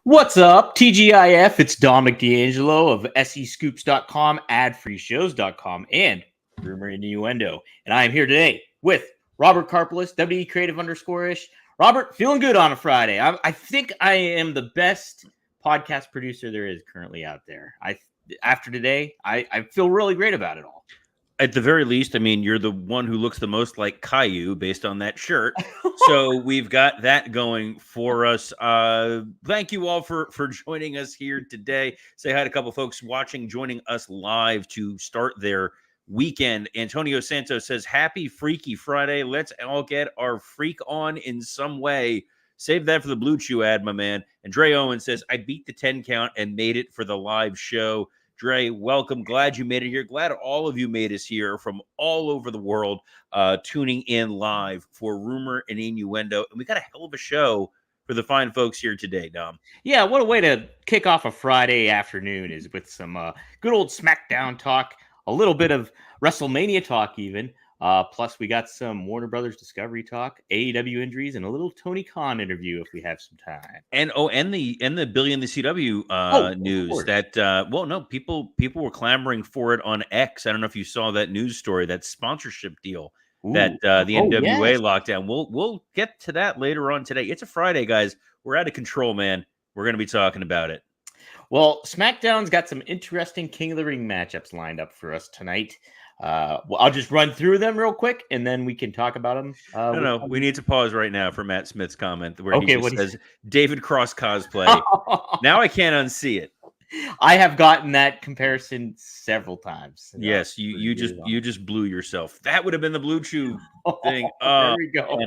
What's up, TGIF? It's Dominic D'Angelo of SEScoops.com, adfreeshows.com, and Rumor and Innuendo. And I am here today with Robert Karpelis, WE Creative _ish. Robert, feeling good on a Friday. I think I am the best podcast producer there is currently out there. After today, I feel really great about it all. At the very least, I mean, you're the one who looks the most like Caillou based on that shirt. So we've got that going for us. Thank you all for joining us here today. Say hi to a couple folks watching, joining us live to start their weekend. Antonio Santos says, happy Freaky Friday. Let's all get our freak on in some way. Save that for the Blue Chew ad, my man. And Dre Owen says, I beat the 10 count and made it for the live show. Dre, welcome. Glad you made it here. Glad all of you made us here from all over the world, tuning in live for Rumor and Innuendo. And we got a hell of a show for the fine folks here today, Dom. Yeah, what a way to kick off a Friday afternoon is with some good old SmackDown talk, a little bit of WrestleMania talk even. Plus, we got some Warner Brothers Discovery talk, AEW injuries, and a little Tony Khan interview if we have some time. And the Billy and the CW news that people were clamoring for it on X. I don't know if you saw that news story, that sponsorship deal that the NWA locked down. We'll get to that later on today. It's a Friday, guys. We're out of control, man. We're going to be talking about it. Well, SmackDown's got some interesting King of the Ring matchups lined up for us tonight. I'll just run through them real quick, and then we can talk about them. No, we need to pause right now for Matt Smith's comment where he says David Cross cosplay. Now I can't unsee it. I have gotten that comparison several times. Yes, you just blew yourself. That would have been the Blue Chew thing. There we go.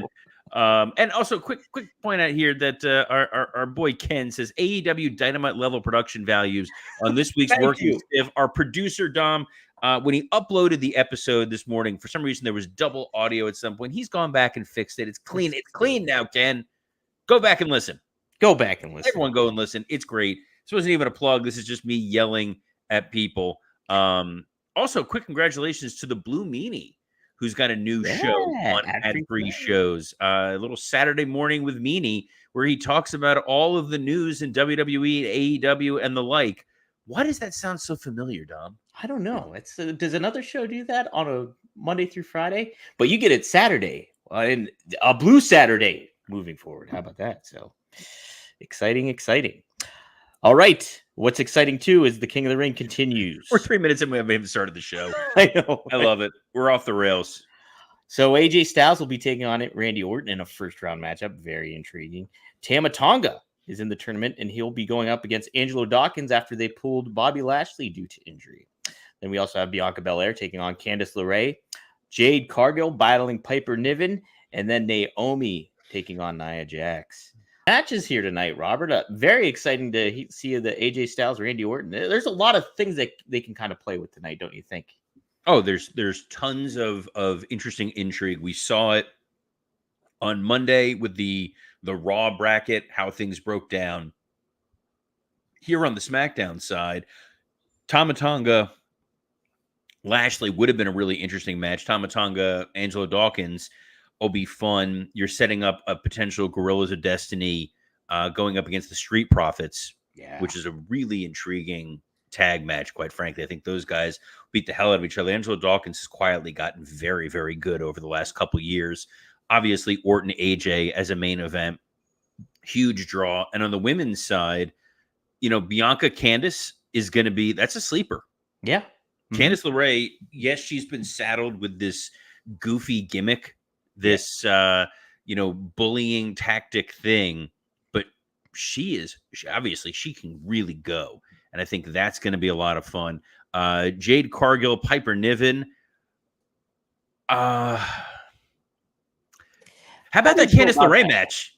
And also, quick point out here that our boy Ken says AEW Dynamite level production values on this week's Working Stiff. Our producer Dom, when he uploaded the episode this morning, for some reason there was double audio at some point. He's gone back and fixed it. It's clean. It's clean now, Ken. Go back and listen. Everyone go and listen. It's great. This wasn't even a plug. This is just me yelling at people. Also, quick congratulations to the Blue Meanie, who's got a new show on ad-free shows. A little Saturday Morning with Meanie, where he talks about all of the news in WWE, AEW, and the like. Why does that sound so familiar, Dom? I don't know. It's does another show do that on a Monday through Friday? But you get it Saturday, and a Blue Saturday moving forward. How about that? So exciting. All right. What's exciting, too, is the King of the Ring continues. We're 3 minutes in. We haven't even started the show. I know. I love it. We're off the rails. So AJ Styles will be taking on Randy Orton in a first-round matchup. Very intriguing. Tama Tonga is in the tournament, and he'll be going up against Angelo Dawkins after they pulled Bobby Lashley due to injury. Then we also have Bianca Belair taking on Candice LeRae, Jade Cargill battling Piper Niven, and then Naomi taking on Nia Jax. Matches here tonight, Robert. Very exciting to see the AJ Styles, Randy Orton. There's a lot of things that they can kind of play with tonight, don't you think? Oh, there's tons of interesting intrigue. We saw it on Monday with the Raw bracket, how things broke down. Here on the SmackDown side, Tama Tonga, Lashley would have been a really interesting match. Tama Tonga, Angelo Dawkins will be fun. You're setting up a potential Gorillas of Destiny going up against the Street Profits, which is a really intriguing tag match, quite frankly. I think those guys beat the hell out of each other. Angelo Dawkins has quietly gotten very, very good over the last couple years. Obviously, Orton AJ as a main event, huge draw. And on the women's side, Bianca Candice is going to be, that's a sleeper. Yeah. Candice LeRae, yes, she's been saddled with this goofy gimmick, this, bullying tactic thing, but she can really go. And I think that's going to be a lot of fun. Jade Cargill, Piper Niven. How about that Candice LeRae match?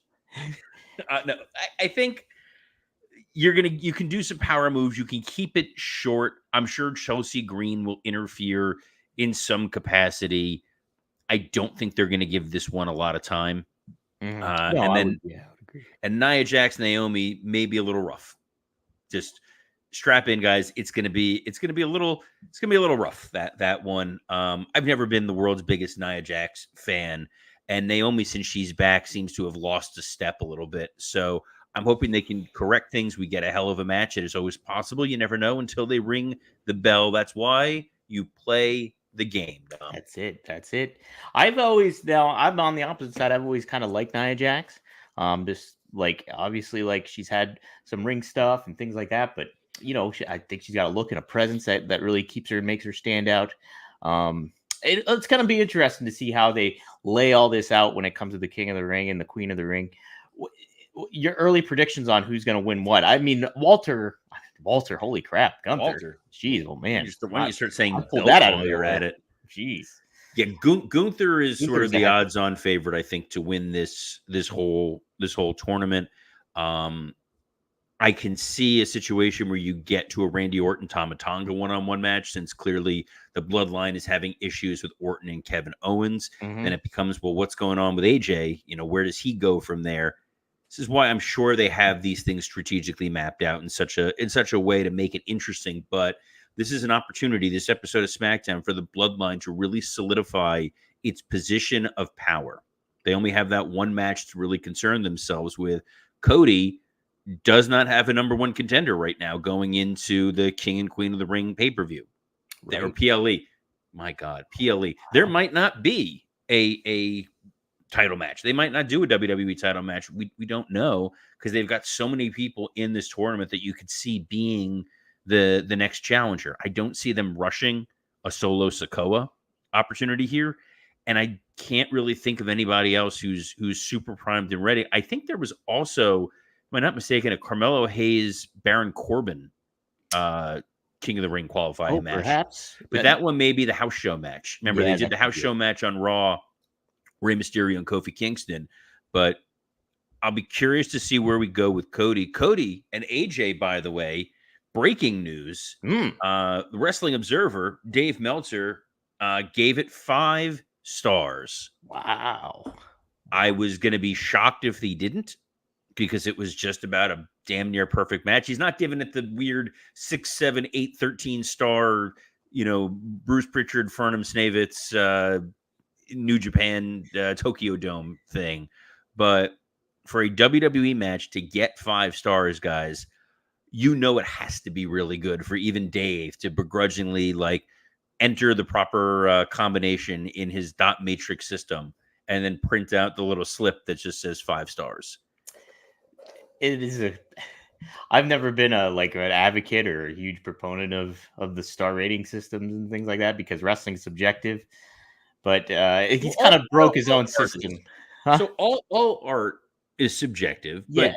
No, I think you can do some power moves. You can keep it short. I'm sure Chelsea Green will interfere in some capacity. I don't think they're going to give this one a lot of time. And Nia Jax, Naomi may be a little rough. Just strap in, guys. It's gonna be a little rough, that one. I've never been the world's biggest Nia Jax fan, and Naomi, since she's back, seems to have lost a step a little bit. So I'm hoping they can correct things. We get a hell of a match. It is always possible. You never know until they ring the bell. That's why you play the game, Dom. That's it. That's it. I've always now I'm on the opposite side. I've always kind of liked Nia Jax. Just like obviously like she's had some ring stuff and things like that, but I think she's got a look and a presence that really keeps her, makes her stand out. It's gonna be interesting to see how they lay all this out when it comes to the King of the Ring and the Queen of the Ring. Your early predictions on who's gonna win what? I mean, Walter, holy crap, Gunther. Walter. Jeez, oh man. Why don't you start saying pull that out while of you're at it? Jeez. Yeah, Gunther is sort of the odds-on favorite, I think, to win this whole tournament. I can see a situation where you get to a Randy Orton Tama Tonga one-on-one match, since clearly the bloodline is having issues with Orton and Kevin Owens. Then it becomes, well, what's going on with AJ? Where does he go from there? This is why I'm sure they have these things strategically mapped out in such a way to make it interesting. But this is an opportunity, this episode of SmackDown, for the bloodline to really solidify its position of power. They only have that one match to really concern themselves with. Cody does not have a number one contender right now going into the King and Queen of the Ring pay-per-view. Right. Or PLE. My God, PLE. There might not be a title match. They might not do a WWE title match. We don't know, because they've got so many people in this tournament that you could see being the next challenger. I don't see them rushing a Solo Sikoa opportunity here, and I can't really think of anybody else who's super primed and ready. I think there was also, if I'm not mistaken, a Carmelo Hayes Baron Corbin King of the Ring qualifying match. Perhaps. But that one may be the house show match. Remember, they did the house show match on Raw, Rey Mysterio and Kofi Kingston. But I'll be curious to see where we go with Cody. Cody and AJ, by the way, breaking news. The Wrestling Observer, Dave Meltzer, gave it 5 stars. Wow. I was going to be shocked if he didn't, because it was just about a damn near perfect match. He's not giving it the weird 6, 7, 8, 13 star, Bruce Pritchard, Fernum Snavitz, New Japan, Tokyo Dome thing. But for a WWE match to get 5 stars, guys, it has to be really good for even Dave to begrudgingly enter the proper combination in his dot matrix system and then print out the little slip that just says 5 stars. I've never been an advocate or a huge proponent of the star rating systems and things like that, because wrestling's subjective. But he's kind of broke his own system. Huh? So all art is subjective, but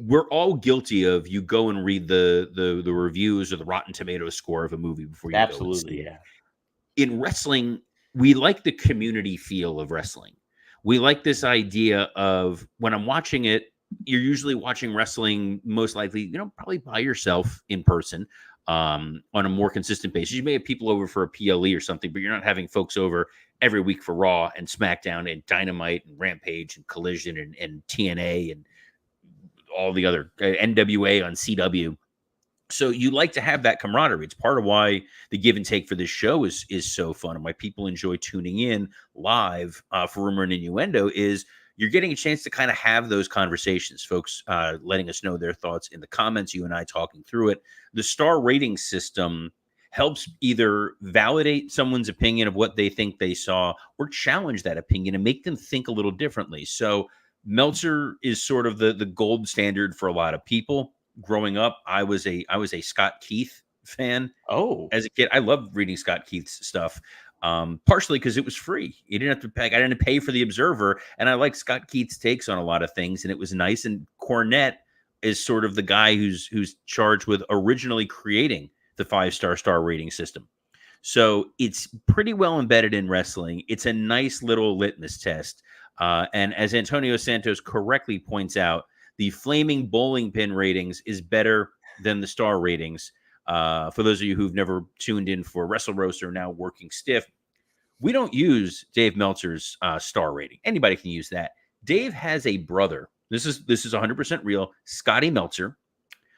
we're all guilty of, you go and read the reviews or the Rotten Tomatoes score of a movie before you go and see it. In wrestling, we like the community feel of wrestling. We like this idea of, when I'm watching it, you're usually watching wrestling most likely, probably by yourself in person, on a more consistent basis. You may have people over for a PLE or something, but you're not having folks over every week for Raw and SmackDown and Dynamite and Rampage and Collision and TNA and all the other NWA on CW. So you like to have that camaraderie. It's part of why the give and take for this show is so fun, and why people enjoy tuning in live for Rumor and Innuendo is you're getting a chance to kind of have those conversations, folks letting us know their thoughts in the comments, you and I talking through it. The star rating system helps either validate someone's opinion of what they think they saw, or challenge that opinion and make them think a little differently. So Meltzer is sort of the gold standard for a lot of people. Growing up, I was a Scott Keith fan. Oh, as a kid, I loved reading Scott Keith's stuff. Partially because it was free. You didn't have to pay. I didn't pay for the Observer, and I like Scott Keith's takes on a lot of things, and it was nice. And Cornette is sort of the guy who's charged with originally creating the 5-star rating system. So it's pretty well embedded in wrestling. It's a nice little litmus test. And as Antonio Santos correctly points out, the flaming bowling pin ratings is better than the star ratings. For those of you who've never tuned in for Wrestle Roast or now working stiff, we don't use Dave Meltzer's star rating. Anybody can use that. Dave has a brother. This is 100% real. Scotty Meltzer,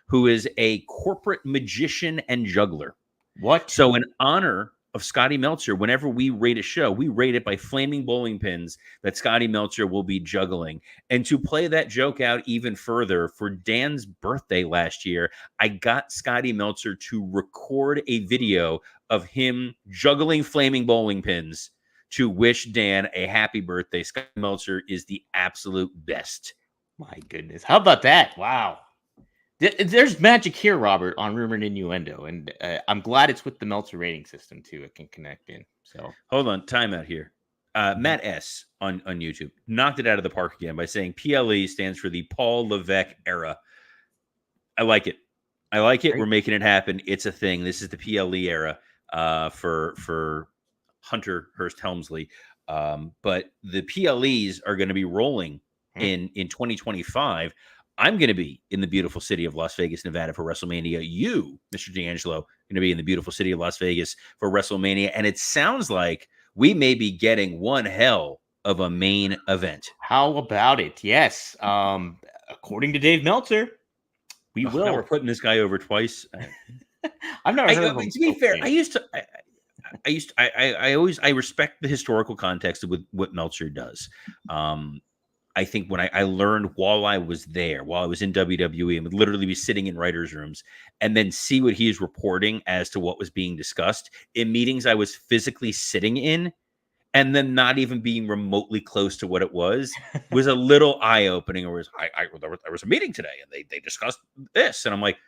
who is a corporate magician and juggler. What? So in honor of Scotty Meltzer. Whenever we rate a show, we rate it by flaming bowling pins that Scotty Meltzer will be juggling. And to play that joke out even further, for Dan's birthday last year, I got Scotty Meltzer to record a video of him juggling flaming bowling pins to wish Dan a happy birthday. Scotty Meltzer is the absolute best. My goodness. How about that? Wow. There's magic here, Robert, on Rumor and Innuendo, and I'm glad it's with the Meltzer rating system too. It can connect in. So hold on, time out here. Matt S on YouTube knocked it out of the park again by saying PLE stands for the Paul Levesque era. I like it. I like it. Great. We're making it happen. It's a thing. This is the PLE era for Hunter Hearst Helmsley. But the PLEs are going to be rolling in 2025. I'm going to be in the beautiful city of Las Vegas, Nevada for WrestleMania. You, Mr. D'Angelo, going to be in the beautiful city of Las Vegas for WrestleMania. And it sounds like we may be getting one hell of a main event. How about it? Yes. According to Dave Meltzer, we will. Now we're putting this guy over twice. I've never heard of him. To be fair, I respect the historical context of what Meltzer does. I think when I learned while I was there, while I was in WWE, and would literally be sitting in writers' rooms and then see what he is reporting as to what was being discussed in meetings I was physically sitting in, and then not even being remotely close to what it was a little eye-opening. Or there was a meeting today and they discussed this. And I'm like,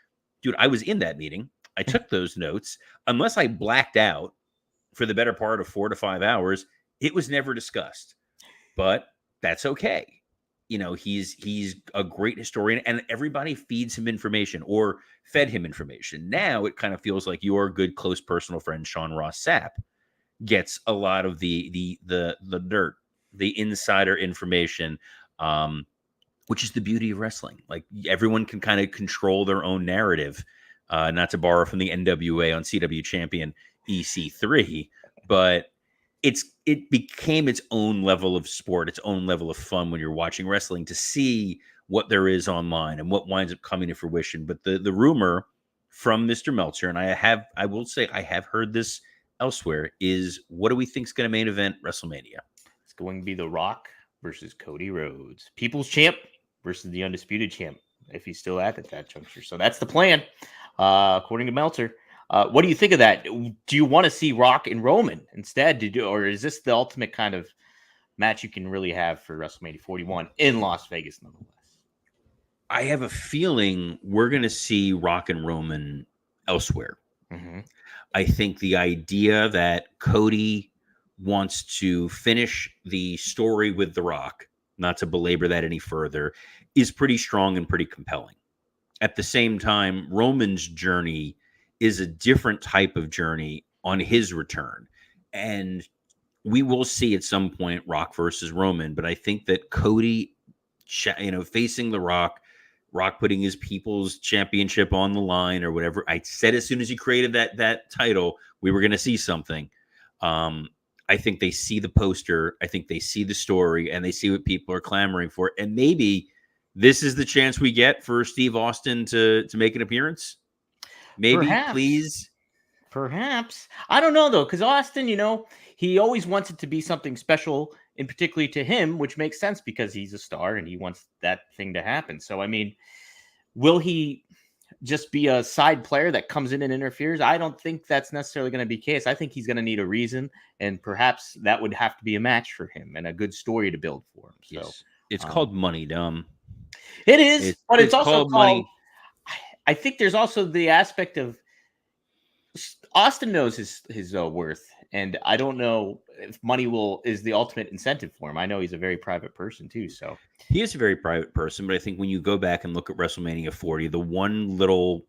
dude, I was in that meeting. I took those notes. Unless I blacked out for the better part of 4 to 5 hours, it was never discussed. But that's okay. You know, he's a great historian, and everybody feeds him information or fed him information. Now it kind of feels like your good, close personal friend, Sean Ross Sapp, gets a lot of the dirt, the insider information, which is the beauty of wrestling. Like, everyone can kind of control their own narrative, not to borrow from the NWA on CW champion EC3, but it became its own level of sport, its own level of fun when you're watching wrestling, to see what there is online and what winds up coming to fruition. But the rumor from Mr. Meltzer, and I will say I have heard this elsewhere, is what do we think is going to main event WrestleMania? It's going to be The Rock versus Cody Rhodes, People's Champ versus the Undisputed Champ, if he's still at that juncture. So that's the plan, according to Meltzer. What do you think of that? Do you want to see Rock and Roman instead? Or is this the ultimate kind of match you can really have for WrestleMania 41 in Las Vegas, nonetheless? I have a feeling we're going to see Rock and Roman elsewhere. Mm-hmm. I think the idea that Cody wants to finish the story with The Rock, not to belabor that any further, is pretty strong and pretty compelling. At the same time, Roman's journey is a different type of journey on his return. And we will see at some point Rock versus Roman, but I think that Cody, facing The Rock putting his People's Championship on the line or whatever. I said as soon as he created that title, we were going to see something. I think they see the poster. I think they see the story, and they see what people are clamoring for. And maybe this is the chance we get for Steve Austin to make an appearance. Maybe, perhaps. Please. Perhaps. I don't know, though, because Austin, he always wants it to be something special, and particularly to him, which makes sense because he's a star and he wants that thing to happen. So, I mean, will he just be a side player that comes in and interferes? I don't think that's necessarily going to be the case. I think he's going to need a reason, and perhaps that would have to be a match for him and a good story to build for him. So yes. It's called money, dumb. It is, but it's also called money. I think there's also the aspect of Austin knows his worth, and I don't know if money is the ultimate incentive for him. I know he's a very private person too, so he is a very private person. But I think when you go back and look at WrestleMania 40, the one little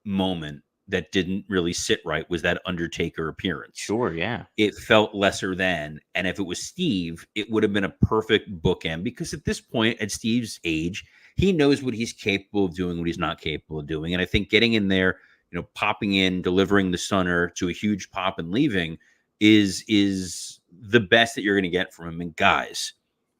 moment that didn't really sit right was that Undertaker appearance. Sure, yeah, it felt lesser than, and if it was Steve, it would have been a perfect bookend, because at this point, at Steve's age, he knows what he's capable of doing, what he's not capable of doing, and I think getting in there, popping in, delivering the stunner to a huge pop and leaving is the best that you're going to get from him. And guys,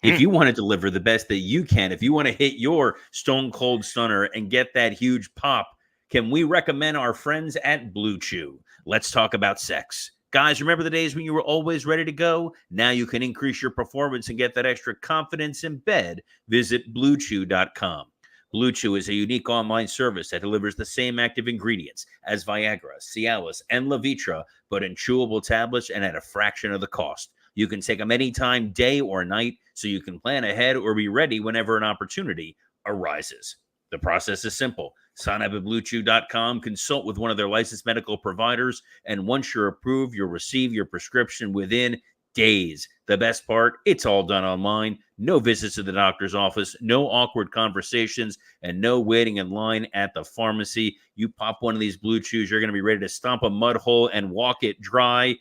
if you want to deliver the best that you can, if you want to hit your Stone Cold Stunner and get that huge pop, can we recommend our friends at Blue Chew? Let's talk about sex. Guys, remember the days when you were always ready to go? Now you can increase your performance and get that extra confidence in bed. Visit BlueChew.com. Blue Chew is a unique online service that delivers the same active ingredients as Viagra, Cialis, and Levitra, but in chewable tablets and at a fraction of the cost. You can take them anytime, day or night, so you can plan ahead or be ready whenever an opportunity arises. The process is simple. Sign up at BlueChew.com, consult with one of their licensed medical providers, and once you're approved, you'll receive your prescription within days. The best part, it's all done online. No visits to the doctor's office, no awkward conversations, and no waiting in line at the pharmacy. You pop one of these Blue Chews, you're going to be ready to stomp a mud hole and walk it dry.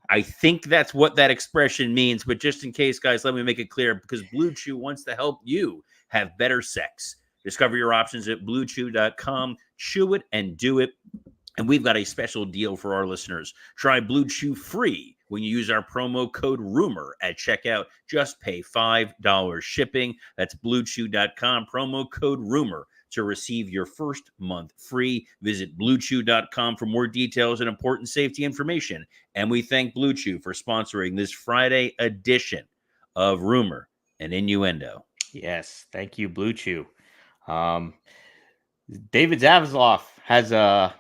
I think that's what that expression means, but just in case, guys, let me make it clear, because Blue Chew wants to help you have better sex. Discover your options at BlueChew.com. Chew it and do it. And we've got a special deal for our listeners. Try Blue Chew free when you use our promo code RUMOR at checkout. Just pay $5 shipping. That's BlueChew.com, promo code RUMOR to receive your first month free. Visit BlueChew.com for more details and important safety information. And we thank Blue Chew for sponsoring this Friday edition of Rumor and Innuendo. Yes, thank you, Blue Chew. David Zaslav has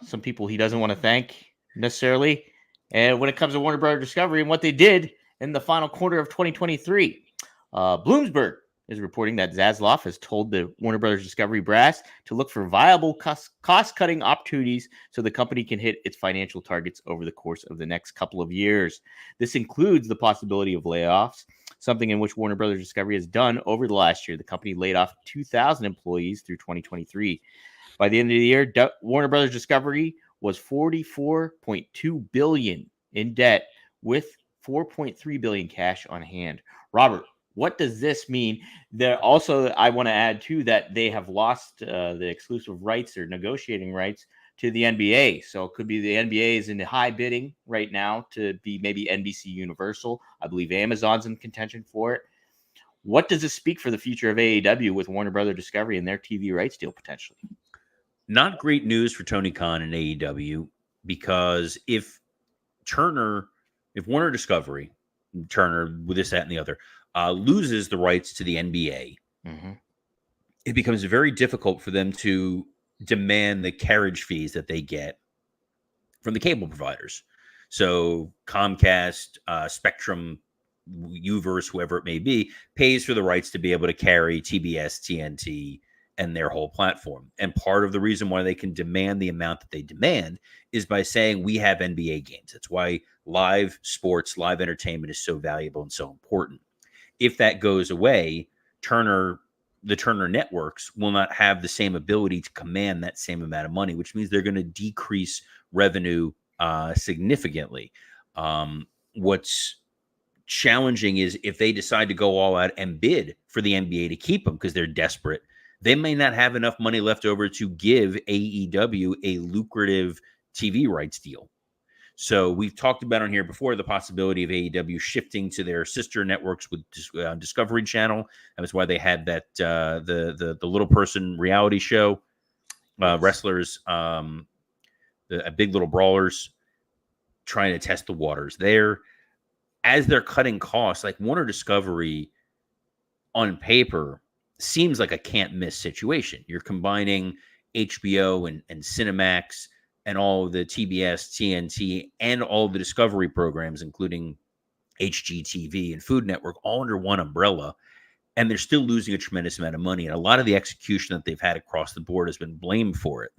some people he doesn't want to thank necessarily. And when it comes to Warner Brothers Discovery and what they did in the final quarter of 2023, Bloomsburg is reporting that Zaslav has told the Warner Brothers Discovery brass to look for viable cost-cutting opportunities so the company can hit its financial targets over the course of the next couple of years. This includes the possibility of layoffs, something in which Warner Brothers Discovery has done over the last year. The company laid off 2,000 employees through 2023. By the end of the year, Warner Brothers Discovery was $44.2 billion in debt with $4.3 billion cash on hand. Robert, what does this mean? I want to add too that they have lost the exclusive rights or negotiating rights to the NBA. So it could be the NBA is in the high bidding right now to be maybe NBC Universal. I believe Amazon's in contention for it. What does this speak for the future of AEW with Warner Brothers Discovery and their TV rights deal potentially? Not great news for Tony Khan and AEW, because if Warner Discovery, Turner, with this, that, and the other, loses the rights to the NBA, it becomes very difficult for them to demand the carriage fees that they get from the cable providers. So Comcast, Spectrum, Uverse, whoever it may be, pays for the rights to be able to carry TBS, TNT, and their whole platform. And part of the reason why they can demand the amount that they demand is by saying we have NBA games. That's why live sports, live entertainment is so valuable and so important. If that goes away, the Turner networks will not have the same ability to command that same amount of money, which means they're going to decrease revenue significantly. What's challenging is if they decide to go all out and bid for the NBA to keep them because they're desperate, they may not have enough money left over to give AEW a lucrative TV rights deal. So we've talked about on here before the possibility of AEW shifting to their sister networks with Discovery Channel. That was why they had that the little person reality show, wrestlers, Big Little Brawlers, trying to test the waters there. As they're cutting costs, like Warner Discovery on paper seems like a can't miss situation. You're combining HBO and Cinemax and all of the TBS, TNT, and all the Discovery programs, including HGTV and Food Network, all under one umbrella. And they're still losing a tremendous amount of money. And a lot of the execution that they've had across the board has been blamed for it.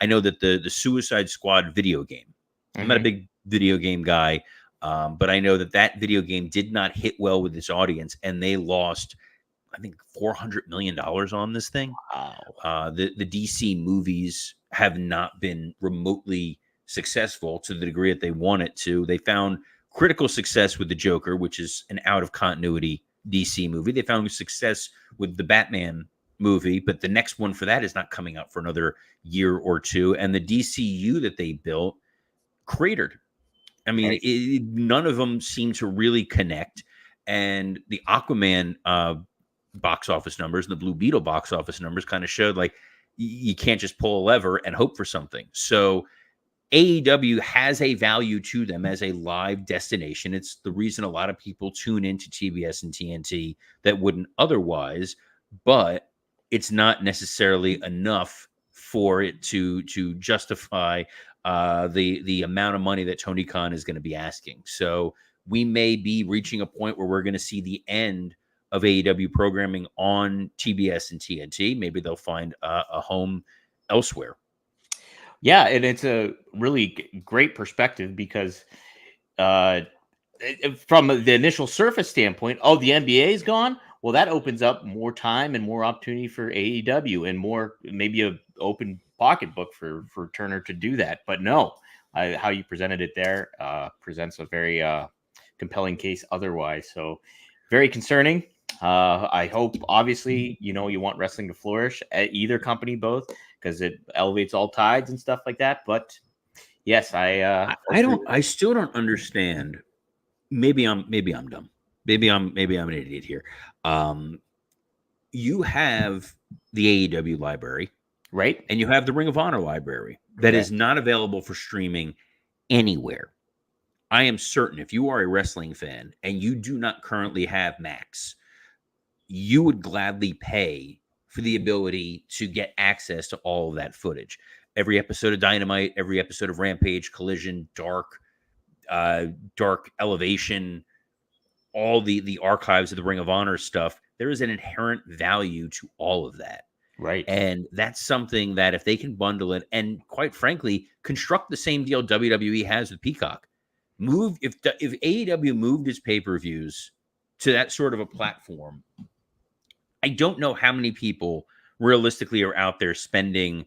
I know that the Suicide Squad video game, I'm not a big video game guy, but I know that video game did not hit well with its audience, and they lost, I think, $400 million on this thing. Wow. The DC movies have not been remotely successful to the degree that they want it to. They found critical success with the Joker, which is an out of continuity DC movie. They found success with the Batman movie, but the next one for that is not coming out for another year or two. And the DCU that they built cratered. I mean, right. None of them seem to really connect. And the Aquaman box office numbers and the Blue Beetle box office numbers kind of showed like you can't just pull a lever and hope for something. So AEW has a value to them as a live destination. It's the reason a lot of people tune into TBS and TNT that wouldn't otherwise, but it's not necessarily enough for it to justify the amount of money that Tony Khan is going to be asking. So we may be reaching a point where we're going to see the end of AEW programming on TBS and TNT. Maybe they'll find a home elsewhere. Yeah, and it's a really great perspective because from the initial surface standpoint, oh, the NBA is gone. Well, that opens up more time and more opportunity for AEW and more maybe a open pocketbook for Turner to do that. But no, how you presented it there presents a very compelling case otherwise. So very concerning. I hope, obviously, you want wrestling to flourish at either company, both, because it elevates all tides and stuff like that. But yes, I still don't understand. Maybe I'm dumb. Maybe I'm an idiot here. You have the AEW library, right? And you have the Ring of Honor library that is not available for streaming anywhere. I am certain if you are a wrestling fan and you do not currently have Max, you would gladly pay for the ability to get access to all of that footage. Every episode of Dynamite, every episode of Rampage, Collision, Dark Elevation, all the archives of the Ring of Honor stuff. There is an inherent value to all of that. Right. And that's something that if they can bundle it and, quite frankly, construct the same deal WWE has with Peacock, if AEW moved its pay-per-views to that sort of a platform, I don't know how many people realistically are out there spending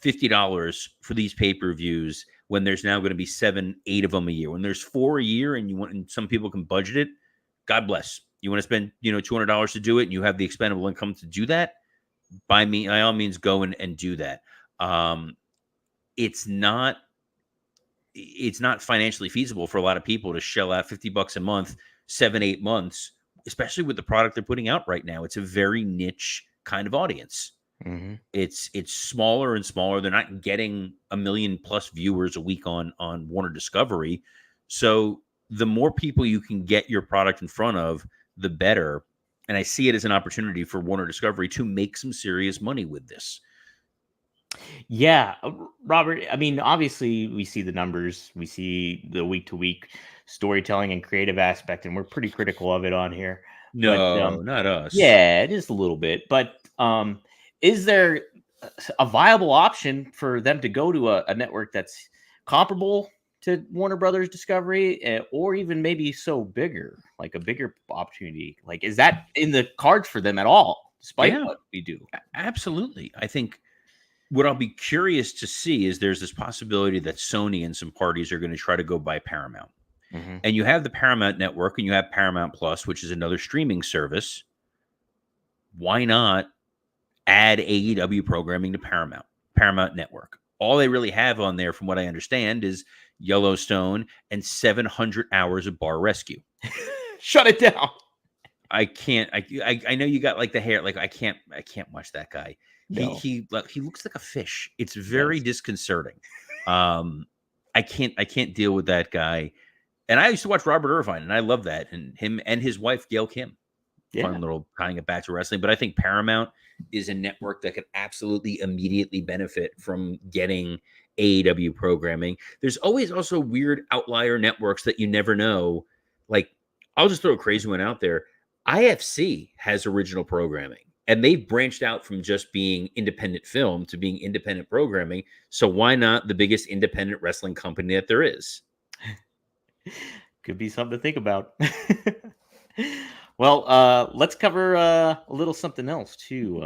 $50 for these pay-per-views when there's now going to be 7, 8 of them a year. When there's 4 a year and some people can budget it, God bless. You want to spend, $200 to do it and you have the expendable income to do that, by all means, go and do that. It's not financially feasible for a lot of people to shell out $50 a month, 7, 8 months, especially with the product they're putting out right now. It's a very niche kind of audience. Mm-hmm. It's smaller and smaller. They're not getting 1 million plus viewers a week on Warner Discovery. So the more people you can get your product in front of, the better. And I see it as an opportunity for Warner Discovery to make some serious money with this. Yeah, Robert, I mean, obviously we see the numbers, we see the week-to-week storytelling and creative aspect, and we're pretty critical of it on here. No, not us. Yeah, it is a little bit. But is there a viable option for them to go to a network that's comparable to Warner Brothers Discovery, or even maybe bigger, like a bigger opportunity? Like, is that in the cards for them at all, despite what we do? Absolutely. I think what I'll be curious to see is there's this possibility that Sony and some parties are going to try to go buy Paramount. Mm-hmm. And you have the Paramount Network and you have Paramount Plus, which is another streaming service. Why not add AEW programming to Paramount Network? All they really have on there, from what I understand, is Yellowstone and 700 hours of Bar Rescue. Shut it down. I can't. I know you got like the hair. Like I can't watch that guy. No. He looks like a fish. It's very disconcerting. I can't deal with that guy. And I used to watch Robert Irvine, and I love that. And him and his wife Gail Kim. Fun little tying it back to wrestling. But I think Paramount is a network that could absolutely immediately benefit from getting AEW programming. There's always also weird outlier networks that you never know. Like, I'll just throw a crazy one out there. IFC has original programming, and they've branched out from just being independent film to being independent programming. So why not the biggest independent wrestling company that there is? Could be something to think about. Well, let's cover a little something else too.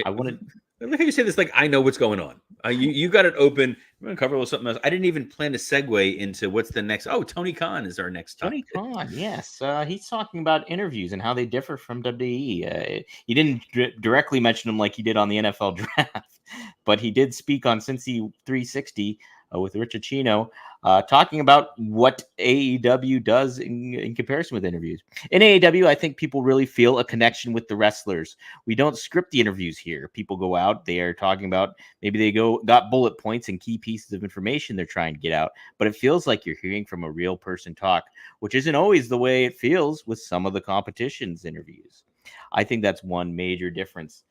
I wanted. Look how you say this like I know what's going on. You got it open. We're gonna cover a little something else. I didn't even plan to segue into what's the next. Oh, Tony Khan is our next topic. Tony Khan, yes. He's talking about interviews and how they differ from WWE. He didn't directly mention them like he did on the NFL draft, but he did speak on Cincy 360 with Richard Chino, talking about what AEW does in comparison with interviews. In AEW, I think people really feel a connection with the wrestlers. We don't script the interviews here. People go out, they are talking about, maybe they got bullet points and key pieces of information they're trying to get out, but it feels like you're hearing from a real person talk, which isn't always the way it feels with some of the competition's interviews. I think that's one major difference.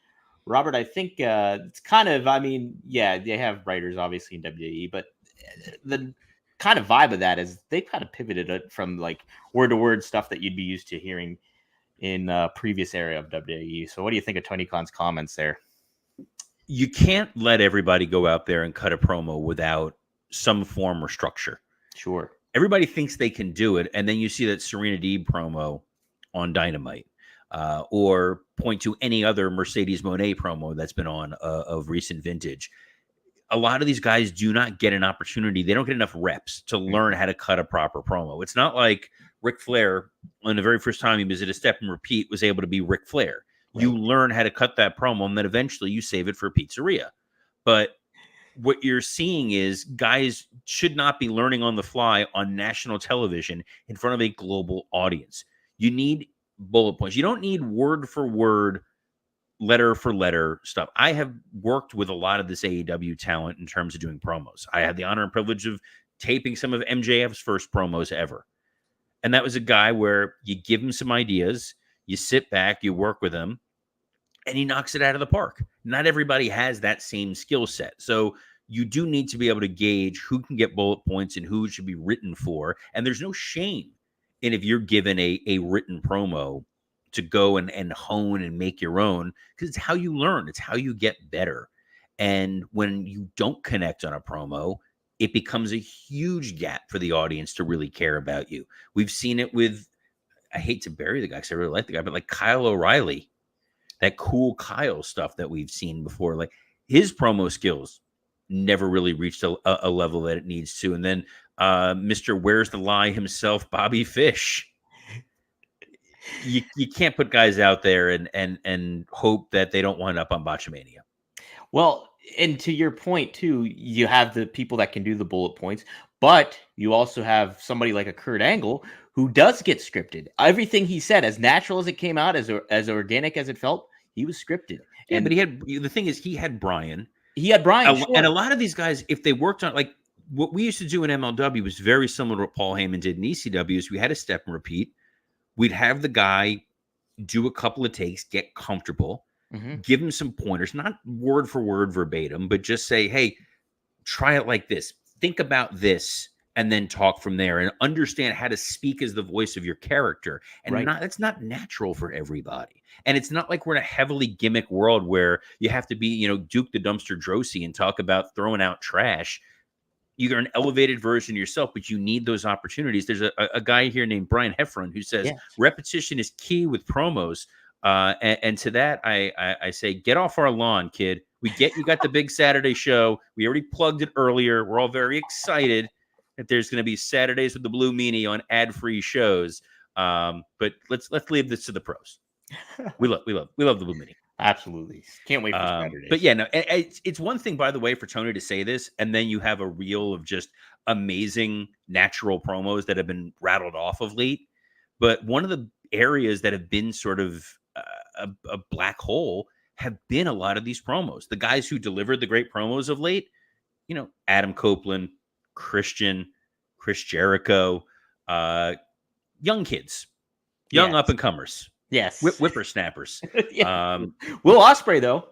Robert, I think it's kind of, I mean, yeah, they have writers obviously in WWE, but the kind of vibe of that is they kind of pivoted it from like word to word stuff that you'd be used to hearing in previous era of WWE. So what do you think of Tony Khan's comments there? You can't let everybody go out there and cut a promo without some form or structure. Sure. Everybody thinks they can do it, and then you see that Serena Deeb promo on Dynamite, or point to any other Mercedes Moné promo that's been on of recent vintage. A lot of these guys do not get an opportunity. They don't get enough reps to learn how to cut a proper promo. It's not like Ric Flair, on the very first time he was at a step and repeat, was able to be Ric Flair. Right. You learn how to cut that promo, and then eventually you save it for a pizzeria. But what you're seeing is guys should not be learning on the fly on national television in front of a global audience. You need bullet points. You don't need word for word, letter for letter stuff. I have worked with a lot of this AEW talent in terms of doing promos. I had the honor and privilege of taping some of MJF's first promos ever. And that was a guy where you give him some ideas, you sit back, you work with him, and he knocks it out of the park. Not everybody has that same skill set. So you do need to be able to gauge who can get bullet points and who should be written for. And there's no shame in if you're given a written promo to go and hone and make your own, because it's how you learn. It's how you get better. And when you don't connect on a promo, it becomes a huge gap for the audience to really care about you. We've seen it with, I hate to bury the guy because I really like the guy, but like Kyle O'Reilly, that cool Kyle stuff that we've seen before, like his promo skills never really reached a level that it needs to. And then Mr. Where's the Lie himself, Bobby Fish. You can't put guys out there and hope that they don't wind up on Botchamania. Well, and to your point too, you have the people that can do the bullet points, but you also have somebody like a Kurt Angle who does get scripted. Everything he said, as natural as it came out, as organic as it felt, he was scripted. Yeah, but the thing is, he had Brian. Sure. And a lot of these guys, if they worked on, like what we used to do in MLW was very similar to what Paul Heyman did in ECW. Is we had a step and repeat. We'd have the guy do a couple of takes, get comfortable, give him some pointers, not word for word verbatim, but just say, hey, try it like this. Think about this, and then talk from there and understand how to speak as the voice of your character. And that's not natural for everybody. And it's not like we're in a heavily gimmick world where you have to be, Duke the Dumpster Drosy and talk about throwing out trash. You're an elevated version of yourself, but you need those opportunities. There's a guy here named Brian Heffron who says repetition is key with promos. And to that, I say, get off our lawn, kid. You got the big Saturday show. We already plugged it earlier. We're all very excited that there's going to be Saturdays with the Blue Meanie on ad-free shows. But let's leave this to the pros. We love the Blue Meanie. Absolutely. Can't wait for Saturdays. But yeah, no, it's one thing, by the way, for Tony to say this, and then you have a reel of just amazing natural promos that have been rattled off of late. But one of the areas that have been sort of a black hole have been a lot of these promos. The guys who delivered the great promos of late, Adam Copeland, Christian, Chris Jericho, young kids, young up-and-comers. Yes. Whippersnappers. Will Ospreay, though.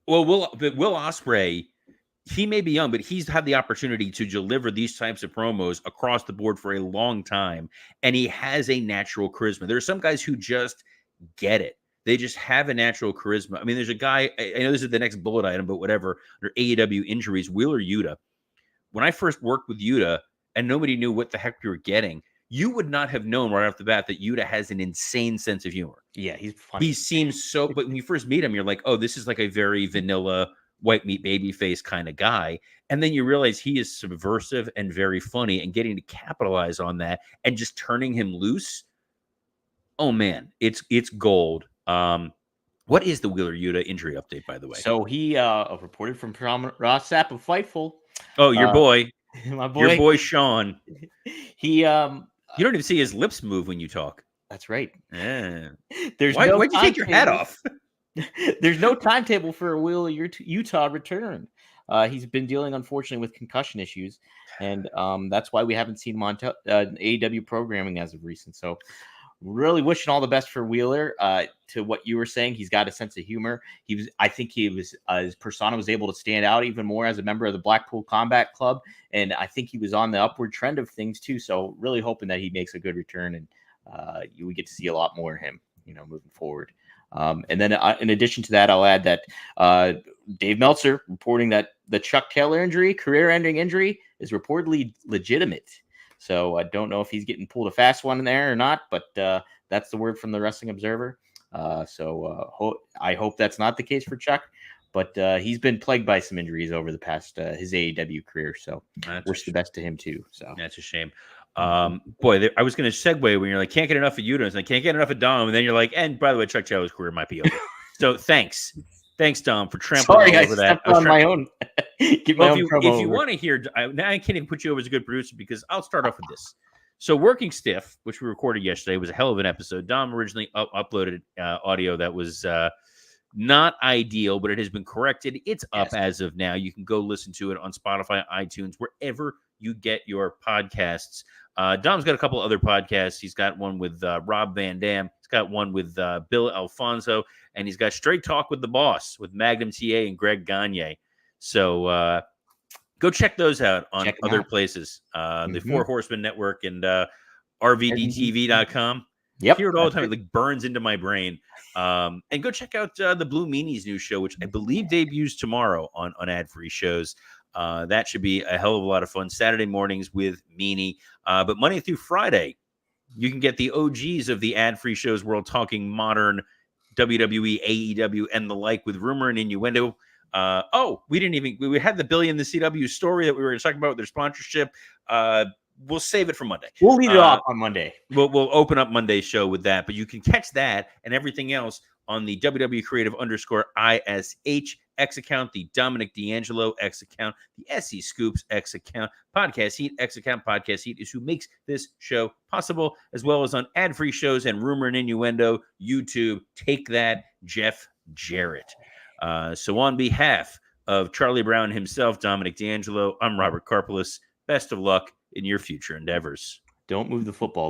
Well, Will Ospreay, he may be young, but he's had the opportunity to deliver these types of promos across the board for a long time, and he has a natural charisma. There are some guys who just get it. They just have a natural charisma. I mean, there's a guy, I know this is the next bullet item, but whatever, under AEW injuries, Wheeler Yuta. When I first worked with Yuta and nobody knew what the heck we were getting, you would not have known right off the bat that Yuta has an insane sense of humor. Yeah, he's funny. He seems so, but when you first meet him, you're like, oh, this is like a very vanilla, white meat baby face kind of guy. And then you realize he is subversive and very funny, and getting to capitalize on that and just turning him loose. Oh man, it's gold. What is the Wheeler Yuta injury update, by the way? So he reported from Ross Sapp of Fightful. Oh, your boy. My boy. Your boy, Sean. He You don't even see his lips move when you talk. That's right. Yeah. There's Why'd no you take your hat off? There's no timetable for a Wheeler Utah return. He's been dealing, unfortunately, with concussion issues, and that's why we haven't seen him on AEW programming as of recent. So, really wishing all the best for Wheeler. To what you were saying, he's got a sense of humor. I think his persona was able to stand out even more as a member of the Blackpool Combat Club, and I think he was on the upward trend of things too. So, really hoping that he makes a good return, and we get to see a lot more of him, moving forward. And then in addition to that, I'll add that Dave Meltzer reporting that the Chuck Taylor injury, career-ending injury, is reportedly legitimate. So I don't know if he's getting pulled a fast one in there or not, but that's the word from the Wrestling Observer. I hope that's not the case for Chuck, but he's been plagued by some injuries over the past his AEW career. So wish the best to him too. So that's a shame. Boy, I was going to segue when you're like, can't get enough of Yuta, and I can't get enough of Dom, and then you're like, and by the way, Chuck Taylor's career might be over. So thanks, Dom, for trampling all over that. I on my own. If you want to hear, now I can't even put you over as a good producer because I'll start off with this. So Working Stiff, which we recorded yesterday, was a hell of an episode. Dom originally uploaded audio that was not ideal, but it has been corrected. It's up as of now. You can go listen to it on Spotify, iTunes, wherever you get your podcasts. Dom's got a couple other podcasts. He's got one with Rob Van Dam. He's got one with Bill Alfonso, and he's got Straight Talk with the Boss with Magnum TA and Greg Gagne. So go check those out on other places. The Four Horsemen Network and RVDTV.com. Yep. Hear it all the time. It like burns into my brain. And go check out the Blue Meanies new show, which I believe debuts tomorrow on ad-free shows. That should be a hell of a lot of fun. Saturday mornings with Meanie. But Monday through Friday, you can get the OGs of the ad-free shows world talking modern WWE, AEW, and the like with Rumor and Innuendo. We had the Billy and the CW story that we were going to talk about with their sponsorship. We'll save it for Monday. We'll lead it off on Monday. We'll open up Monday's show with that, but you can catch that and everything else on the WWE Creative _ISH X account, the Dominic D'Angelo X account, the SE Scoops X account, Podcast Heat X account. Podcast Heat is who makes this show possible, as well as on ad-free shows and Rumor and Innuendo, YouTube. Take that, Jeff Jarrett. So on behalf of Charlie Brown himself, Dominic D'Angelo, I'm Robert Karpelis. Best of luck in your future endeavors. Don't move the football.